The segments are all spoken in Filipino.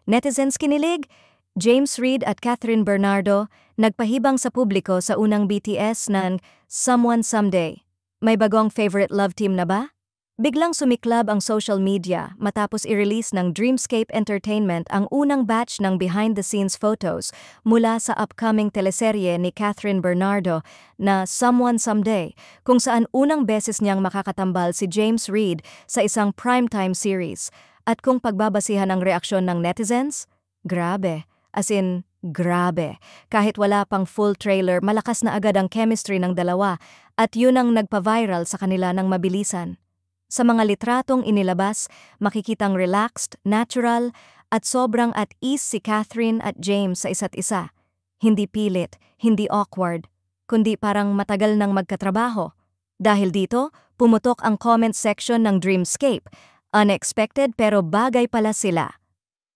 Netizens kinilig? James Reid at Catherine Bernardo nagpahibang sa publiko sa unang BTS ng Someone Someday. May bagong favorite love team na ba? Biglang sumiklab ang social media matapos i-release ng Dreamscape Entertainment ang unang batch ng behind-the-scenes photos mula sa upcoming teleserye ni Catherine Bernardo na Someone Someday, kung saan unang beses niyang makakatambal si James Reid sa isang primetime series. At kung pagbabasihan ang reaksyon ng netizens, grabe. As in, grabe. Kahit wala pang full trailer, malakas na agad ang chemistry ng dalawa at yun ang nagpa-viral sa kanila ng mabilisan. Sa mga litratong inilabas, makikitang relaxed, natural, at sobrang at ease si Catherine at James sa isa't isa. Hindi pilit, hindi awkward, kundi parang matagal nang magkatrabaho. Dahil dito, pumutok ang comment section ng Dreamscape. Unexpected pero bagay pala sila.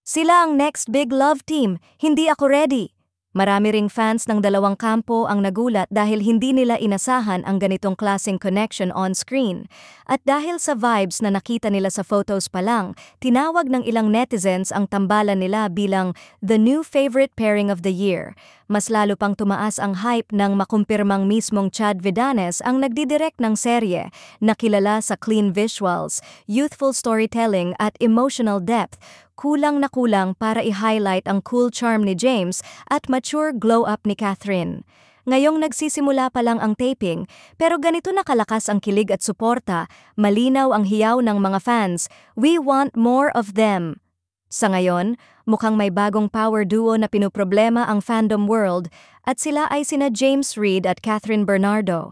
Sila ang next big love team, hindi ako ready. Marami ring fans ng dalawang kampo ang nagulat dahil hindi nila inasahan ang ganitong klaseng connection on-screen. At dahil sa vibes na nakita nila sa photos pa lang, tinawag ng ilang netizens ang tambalan nila bilang the new favorite pairing of the year. Mas lalo pang tumaas ang hype nang makumpirmang mismong Chad Vidanes ang nagdidirect ng serye, na kilala sa clean visuals, youthful storytelling at emotional depth. Kulang na kulang para i-highlight ang cool charm ni James at mature glow-up ni Catherine. Ngayong nagsisimula pa lang ang taping, pero ganito na kalakas ang kilig at suporta, malinaw ang hiyaw ng mga fans. We want more of them. Sa ngayon, mukhang may bagong power duo na pinoproblema ang fandom world at sila ay sina James Reid at Catherine Bernardo.